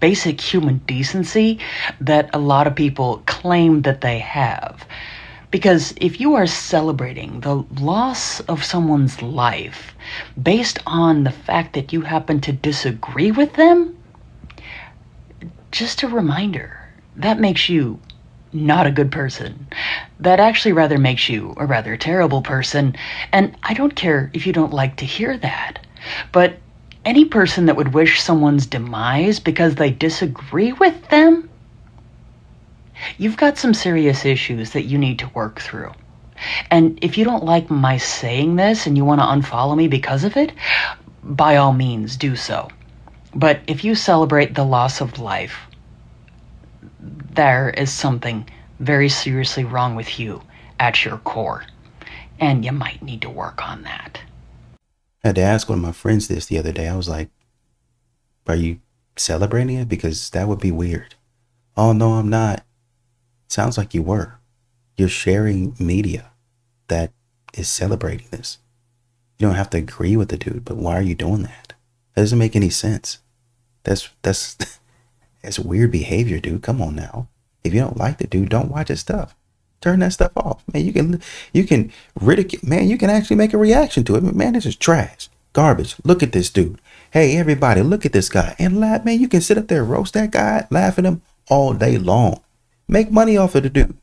[SPEAKER 6] basic human decency that a lot of people claim that they have. Because if you are celebrating the loss of someone's life based on the fact that you happen to disagree with them, just a reminder, that makes you not a good person. That actually rather makes you a rather terrible person. And I don't care if you don't like to hear that. But any person that would wish someone's demise because they disagree with them, you've got some serious issues that you need to work through. And if you don't like my saying this and you want to unfollow me because of it, by all means do so. But if you celebrate the loss of life, there is something very seriously wrong with you at your core, and you might need to work on that.
[SPEAKER 4] I had to ask one of my friends this the other day. I was like, are you celebrating it? Because that would be weird. Oh, no, I'm not. Sounds like you were. You're sharing media that is celebrating this. You don't have to agree with the dude, but why are you doing that? That doesn't make any sense. That's weird behavior, dude. Come on now. If you don't like the dude, don't watch his stuff. Turn that stuff off. Man, you can ridicule, man, you can actually make a reaction to it. Man, this is trash. Garbage. Look at this dude. Hey, everybody, look at this guy. And laugh, man, you can sit up there and roast that guy, laugh at him all day long. Make money off of the dude.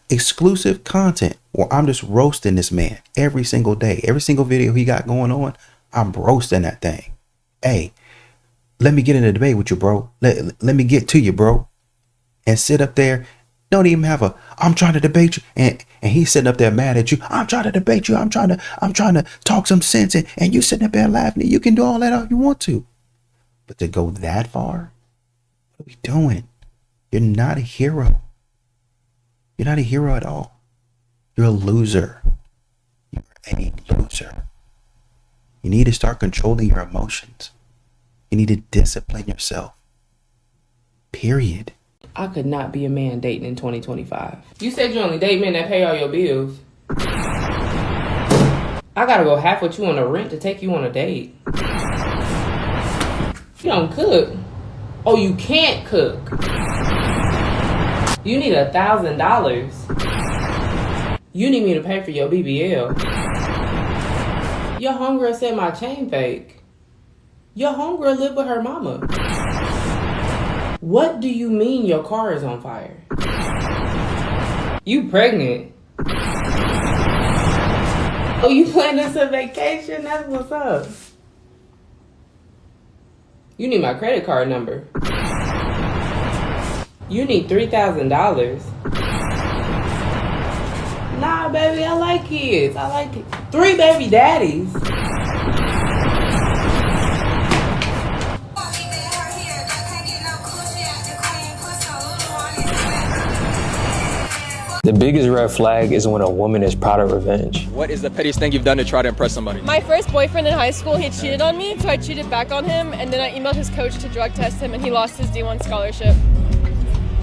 [SPEAKER 4] Exclusive content where I'm just roasting this man every single day. Every single video he got going on, I'm roasting that thing. Hey, let me get in a debate with you, bro. Let me get to you, bro. And sit up there. Don't even have I'm trying to debate you. And he's sitting up there mad at you. I'm trying to debate you. I'm trying to talk some sense. And you sitting up there laughing. You can do all that all you want to. But to go that far, what are we doing? You're not a hero. You're not a hero at all. You're a loser. You're a loser. You need to start controlling your emotions. You need to discipline yourself. Period.
[SPEAKER 8] I could not be a man dating in 2025. You said you only date men that pay all your bills. I gotta go half with you on the rent to take you on a date. You don't cook. Oh, you can't cook. You need $1,000. You need me to pay for your BBL. Your homegirl said my chain fake. Your homegirl lived with her mama. What do you mean your car is on fire? You pregnant? Oh, you planning some vacation? That's what's up. You need my credit card number. You need $3,000. Nah, baby, I like kids. I like 3 baby daddies.
[SPEAKER 9] The biggest red flag is when a woman is proud of revenge.
[SPEAKER 10] What is the pettiest thing you've done to try to impress somebody?
[SPEAKER 11] My first boyfriend in high school, he cheated on me, so I cheated back on him, and then I emailed his coach to drug test him, and he lost his D1 scholarship.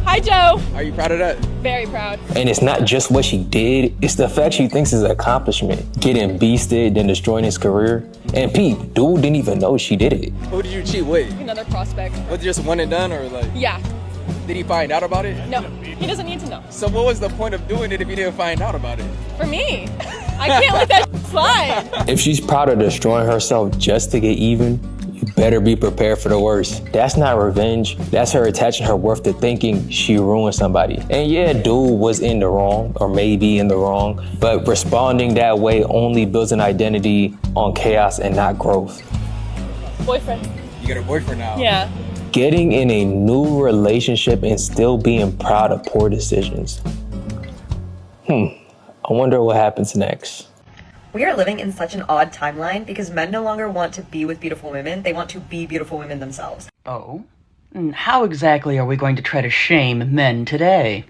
[SPEAKER 11] Hi, Joe.
[SPEAKER 10] Are you proud of that?
[SPEAKER 11] Very proud.
[SPEAKER 9] And it's not just what she did, it's the fact she thinks is an accomplishment. Getting beasted, then destroying his career. And Pete, dude didn't even know she did it.
[SPEAKER 10] Who did you cheat with?
[SPEAKER 11] Another prospect.
[SPEAKER 10] Was it just one and done, or like?
[SPEAKER 11] Yeah.
[SPEAKER 10] Did he find out about it?
[SPEAKER 11] No, he doesn't need to know.
[SPEAKER 10] So what was the point of doing it if he didn't find out about it?
[SPEAKER 11] For me, I can't let that slide.
[SPEAKER 9] If she's proud of destroying herself just to get even, you better be prepared for the worst. That's not revenge. That's her attaching her worth to thinking she ruined somebody. And yeah, dude was in the wrong, or maybe in the wrong, but responding that way only builds an identity on chaos and not growth.
[SPEAKER 11] Boyfriend.
[SPEAKER 10] You got a boyfriend now?
[SPEAKER 11] Yeah.
[SPEAKER 9] Getting in a new relationship and still being proud of poor decisions. I wonder what happens next.
[SPEAKER 15] We are living in such an odd timeline because men no longer want to be with beautiful women. They want to be beautiful women themselves.
[SPEAKER 6] Oh? And how exactly are we going to try to shame men today?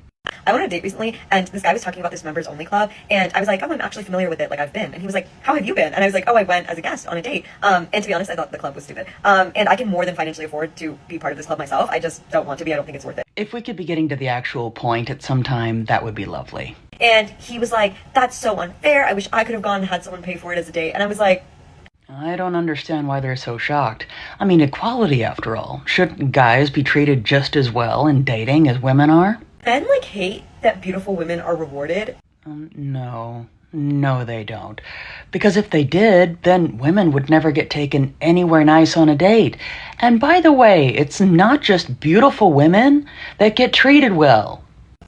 [SPEAKER 15] I went on a date recently, and this guy was talking about this members only club, and I was like, oh, I'm actually familiar with it, like I've been. And he was like, how have you been? And I was like, oh, I went as a guest on a date. And to be honest, I thought the club was stupid. And I can more than financially afford to be part of this club myself. I just don't want to be. I don't think it's worth it.
[SPEAKER 6] If we could be getting to the actual point at some time, that would be lovely.
[SPEAKER 15] And he was like, that's so unfair. I wish I could have gone and had someone pay for it as a date. And I was like,
[SPEAKER 6] I don't understand why they're so shocked. I mean, equality after all. Shouldn't guys be treated just as well in dating as women are?
[SPEAKER 15] men like hate that beautiful women are rewarded.
[SPEAKER 6] No, they don't. Because if they did, then women would never get taken anywhere nice on a date. And by the way, it's not just beautiful women that get treated well.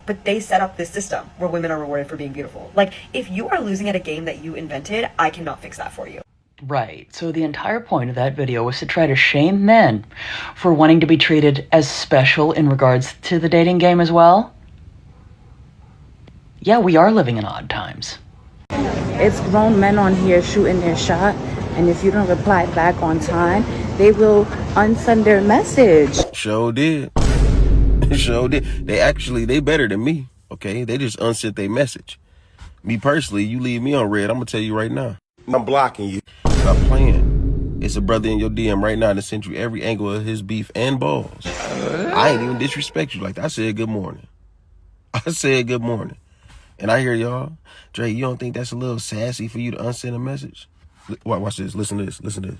[SPEAKER 15] But they set up this system where women are rewarded for being beautiful. Like, if you are losing at a game that you invented, I cannot fix that for you.
[SPEAKER 6] Right, so the entire point of that video was to try to shame men for wanting to be treated as special in regards to the dating game as well. Yeah, we are living in odd times.
[SPEAKER 23] It's grown men on here shooting their shot, and if you don't reply back on time, they will unsend their message.
[SPEAKER 24] Sure did. Sure did. They better than me, okay? They just unsent their message. Me personally, you leave me on red, I'm gonna tell you right now. I'm blocking you. Stop playing. It's a brother in your DM right now that sent you every angle of his beef and balls. I ain't even disrespect you like that. I said good morning. And I hear y'all, Dre, you don't think that's a little sassy for you to unsend a message? Watch this. Listen to this. Listen to this.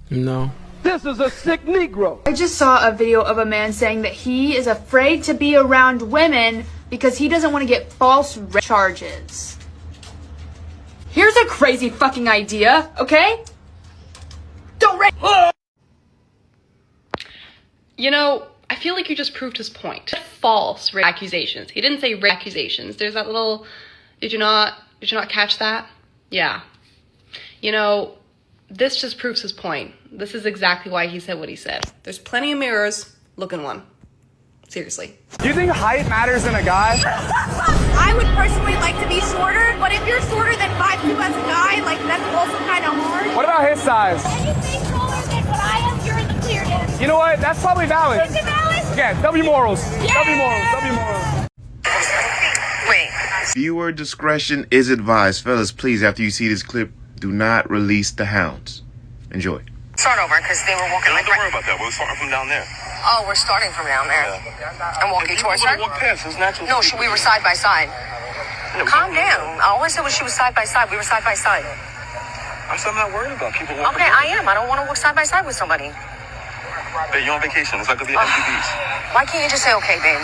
[SPEAKER 1] No.
[SPEAKER 7] This is a sick Negro.
[SPEAKER 12] I just saw a video of a man saying that he is afraid to be around women because he doesn't want to get false charges. Here's a crazy fucking idea, okay? Don't rape.
[SPEAKER 26] You know, I feel like you just proved his point. False rape accusations. He didn't say rape accusations. There's that little, did you not catch that? Yeah. You know, this just proves his point. This is exactly why he said what he said. There's plenty of mirrors. Look in one. Seriously.
[SPEAKER 7] Do you think height matters in a guy?
[SPEAKER 13] I would personally like to be shorter, but if you're shorter than 5'2" as a guy, like that's also kind of hard.
[SPEAKER 7] What about his size?
[SPEAKER 13] Anything taller than what I am, you're in the clearness.
[SPEAKER 7] You know what? That's probably valid.
[SPEAKER 13] Is it valid?
[SPEAKER 7] Yeah, W morals.
[SPEAKER 13] Yeah.
[SPEAKER 7] W morals. W morals.
[SPEAKER 13] Wait.
[SPEAKER 24] Viewer discretion is advised. Fellas, please, after you see this clip, do not release the hounds. Enjoy.
[SPEAKER 13] Start over, because they were walking like...
[SPEAKER 24] Don't worry about that. We're starting from down there.
[SPEAKER 13] Oh, we're starting from down there. Yeah. And walking towards her?
[SPEAKER 24] Walk past. It's natural.
[SPEAKER 13] No, we were side by side. Calm down. All I said was she was side by side. We were side by side.
[SPEAKER 24] I'm not worried about people walking.
[SPEAKER 13] Okay, I am. I don't want to walk side by side with somebody.
[SPEAKER 24] Babe, you're on vacation. It's not going to be an empty beach.
[SPEAKER 13] Why can't you just say, okay, babe?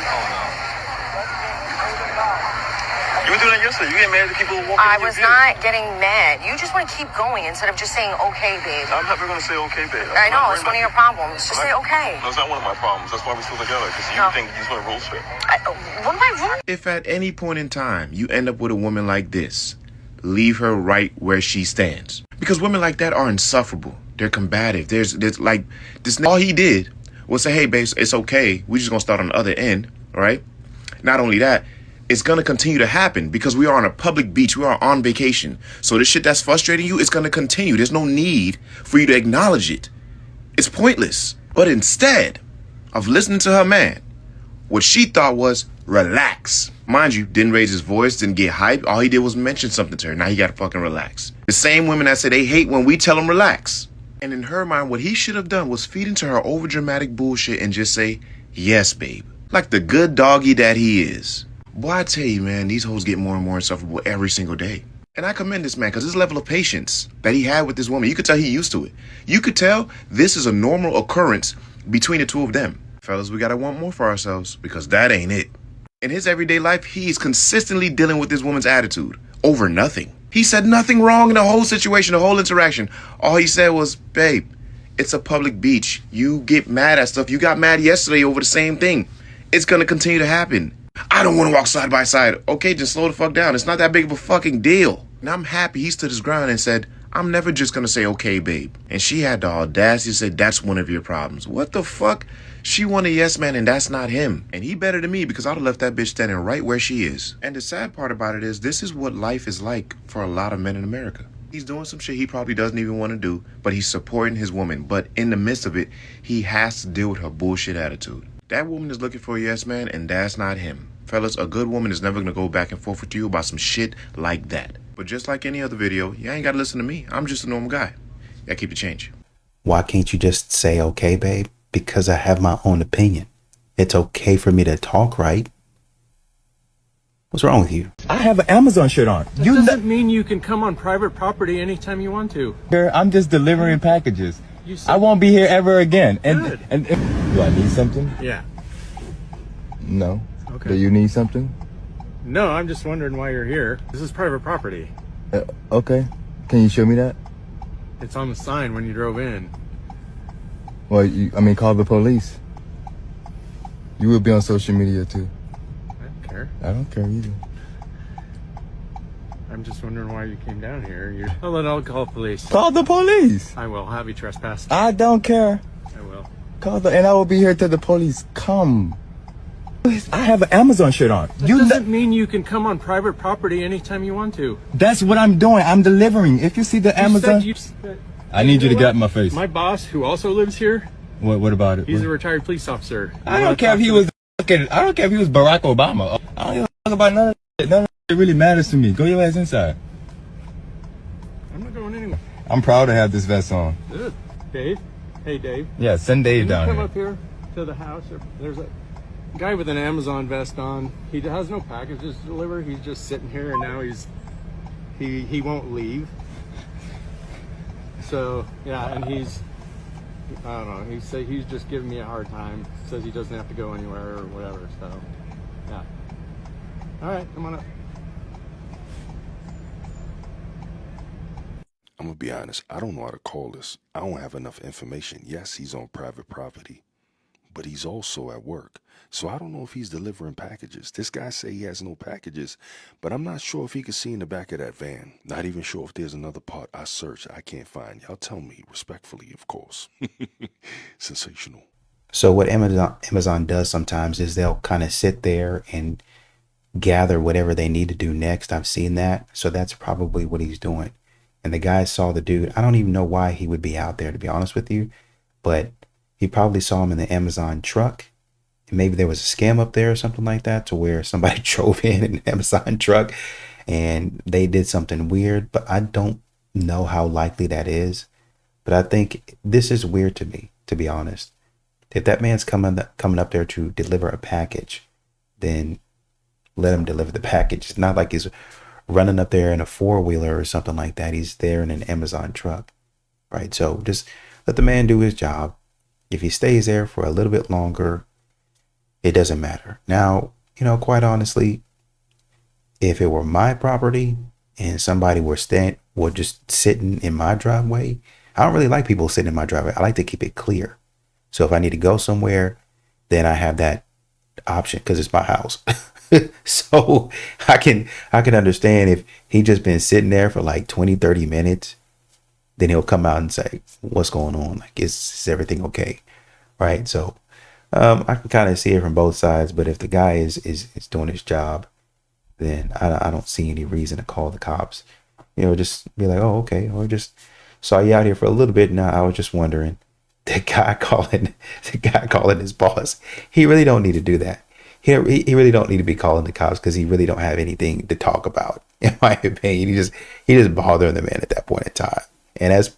[SPEAKER 24] You were doing that yesterday. You get mad at people walking.
[SPEAKER 13] I was not getting mad. You just want to keep going instead of just saying, okay, babe.
[SPEAKER 24] I'm never going to say okay, babe.
[SPEAKER 13] I know. It's one of your problems. Just say, okay.
[SPEAKER 24] No, it's not one of my problems. That's why we're still together. Because you think you just want to rule straight.
[SPEAKER 13] What am I ruling?
[SPEAKER 24] If at any point in time you end up with a woman like this, leave her right where she stands. Because women like that are insufferable. They're combative. There's like this. All he did was say, hey, babe, it's okay. We're just going to start on the other end. All right. Not only that, it's going to continue to happen because we are on a public beach. We are on vacation. So this shit that's frustrating you, it's going to continue. There's no need for you to acknowledge it. It's pointless. But instead of listening to her man, what she thought was relax. Mind you, didn't raise his voice, didn't get hype. All he did was mention something to her. Now he got to fucking relax. The same women that say they hate when we tell them relax. And in her mind, what he should have done was feed into her overdramatic bullshit and just say, yes, babe. Like the good doggy that he is. Boy, I tell you, man, these hoes get more and more insufferable every single day. And I commend this man because his level of patience that he had with this woman, you could tell he used to it. You could tell this is a normal occurrence between the two of them. Fellas, we got to want more for ourselves because that ain't it. In his everyday life, he's consistently dealing with this woman's attitude over nothing. He said nothing wrong in the whole situation, the whole interaction. All he said was, babe, it's a public beach. You get mad at stuff. You got mad yesterday over the same thing. It's going to continue to happen. I don't want to walk side by side. Okay, just slow the fuck down. It's not that big of a fucking deal. And I'm happy he stood his ground and said, I'm never just going to say, okay, babe. And she had the audacity to say, that's one of your problems. What the fuck? She wanted yes man and that's not him. And he better than me because I'd have left that bitch standing right where she is. And the sad part about it is this is what life is like for a lot of men in America. He's doing some shit he probably doesn't even want to do, but he's supporting his woman. But in the midst of it, he has to deal with her bullshit attitude. That woman is looking for a yes man, and that's not him. Fellas, a good woman is never going to go back and forth with you about some shit like that. But just like any other video, you ain't got to listen to me. I'm just a normal guy. Yeah, keep the change.
[SPEAKER 4] Why can't you just say, okay, babe? Because I have my own opinion. It's okay for me to talk, right? What's wrong with you?
[SPEAKER 14] I have an Amazon shirt on.
[SPEAKER 7] That doesn't mean you can come on private property anytime you want to.
[SPEAKER 14] I'm just delivering packages. I won't be here ever again. And do I need something?
[SPEAKER 7] Yeah.
[SPEAKER 14] No.
[SPEAKER 7] Okay.
[SPEAKER 14] Do you need something?
[SPEAKER 7] No, I'm just wondering why you're here. This is private property.
[SPEAKER 14] Okay. Can you show me that?
[SPEAKER 7] It's on the sign when you drove in.
[SPEAKER 14] Well, call the police. You will be on social media too.
[SPEAKER 7] I don't care.
[SPEAKER 14] I don't care either.
[SPEAKER 7] I'm just wondering why you came down here. I'll call police.
[SPEAKER 14] Call the police.
[SPEAKER 7] I will. Have you trespassed?
[SPEAKER 14] I don't care.
[SPEAKER 7] I will.
[SPEAKER 14] And I will be here till the police come. I have an Amazon shirt on.
[SPEAKER 7] That doesn't mean you can come on private property anytime you want to.
[SPEAKER 14] That's what I'm doing. I'm delivering. If you see the Amazon, I need you to get in my face.
[SPEAKER 7] My boss, who also lives here.
[SPEAKER 14] What about it?
[SPEAKER 7] He's a retired police officer.
[SPEAKER 14] I don't care if he was. I don't care if he was Barack Obama. I don't give a fuck about none of it. None of it really matters to me. Go your ass inside.
[SPEAKER 7] I'm not going anywhere.
[SPEAKER 14] I'm proud to have this vest on.
[SPEAKER 7] Good. Dave. Hey, Dave.
[SPEAKER 14] Yeah, send Dave down
[SPEAKER 7] here.
[SPEAKER 14] Come
[SPEAKER 7] up here to the house. There's a guy with an Amazon vest on. He has no packages to deliver. He's just sitting here, and now he's He won't leave. So yeah, and I don't know. He's just giving me a hard time. Says he doesn't have to go anywhere or whatever. So yeah. All right, come on up.
[SPEAKER 1] I'm gonna be honest, I don't know how to call this. I don't have enough information. Yes, he's on private property, but he's also at work. So I don't know if he's delivering packages. This guy say he has no packages, but I'm not sure if he can see in the back of that van. Not even sure if there's another part I searched I can't find. Y'all tell me, respectfully, of course. Sensational.
[SPEAKER 4] So what Amazon does sometimes is they'll kind of sit there and gather whatever they need to do next. I've seen that. So that's probably what he's doing. And the guy saw the dude. I don't even know why he would be out there, to be honest with you, but he probably saw him in the Amazon truck. And maybe there was a scam up there or something like that, to where somebody drove in an Amazon truck and they did something weird. But I don't know how likely that is. But I think this is weird to me, to be honest. If that man's coming up there to deliver a package, then let him deliver the package. It's not like he's running up there in a four-wheeler or something like that. He's there in an Amazon truck, right? So just let the man do his job. If he stays there for a little bit longer, it doesn't matter. Now, quite honestly, if it were my property and somebody were just sitting in my driveway, I don't really like people sitting in my driveway. I like to keep it clear. So if I need to go somewhere, then I have that option because it's my house. So I can understand if he just been sitting there for like 20-30 minutes, then he'll come out and say, what's going on? Like, is everything okay? Right. So I can kind of see it from both sides. But if the guy is doing his job, then I don't see any reason to call the cops. Just be like, oh, okay. Or just saw you out here for a little bit. Now I was just wondering. The guy calling his boss, he really don't need to do that. He really don't need to be calling the cops, because he really don't have anything to talk about, in my opinion. He just bothering the man at that point in time. And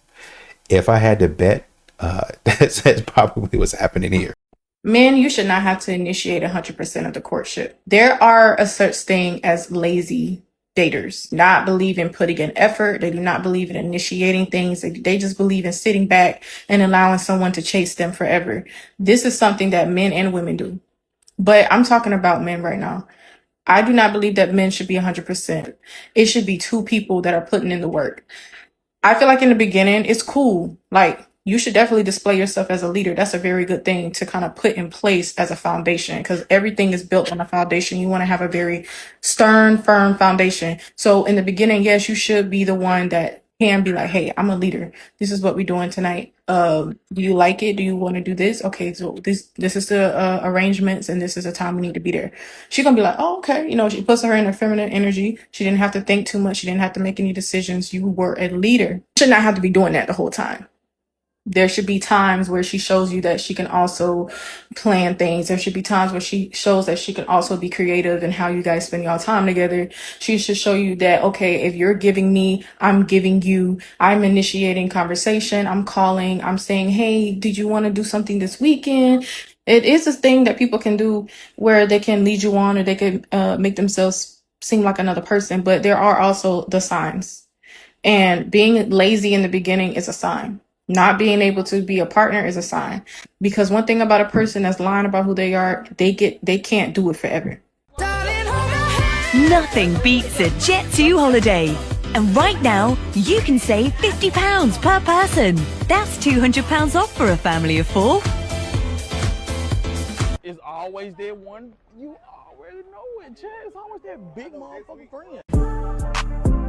[SPEAKER 4] if I had to bet, that's probably what's happening here.
[SPEAKER 16] Men, you should not have to initiate 100% of the courtship. There are a such thing as lazy daters, not believe in putting in effort. They do not believe in initiating things. They just believe in sitting back and allowing someone to chase them forever. This is something that men and women do. But I'm talking about men right now. I do not believe that men should be 100%. It should be two people that are putting in the work. I feel like in the beginning, it's cool. Like, you should definitely display yourself as a leader. That's a very good thing to kind of put in place as a foundation, because everything is built on a foundation. You want to have a very stern, firm foundation. So in the beginning, yes, you should be the one that can be like, hey, I'm a leader. This is what we're doing tonight. Do you like it? Do you want to do this? Okay, so this is the arrangements, and this is the time we need to be there. She's gonna be like, oh, okay. She puts her in her feminine energy. She didn't have to think too much. She didn't have to make any decisions. You were a leader. You should not have to be doing that the whole time. There should be times where she shows you that she can also plan things. There should be times where she shows that she can also be creative in how you guys spend your time together. She should show you that, okay, if you're giving me, I'm giving you, I'm initiating conversation, I'm calling, I'm saying, hey, did you want to do something this weekend? It is a thing that people can do where they can lead you on, or they can make themselves seem like another person. But there are also the signs. And being lazy in the beginning is a sign. Not being able to be a partner is a sign. Because one thing about a person that's lying about who they are, they can't do it forever.
[SPEAKER 18] Nothing beats a Jet2 holiday. And right now, you can save £50 per person. That's £200 off for a family of 4.
[SPEAKER 10] It's always that one, you already know it, Chad. It's always that big motherfucking friend.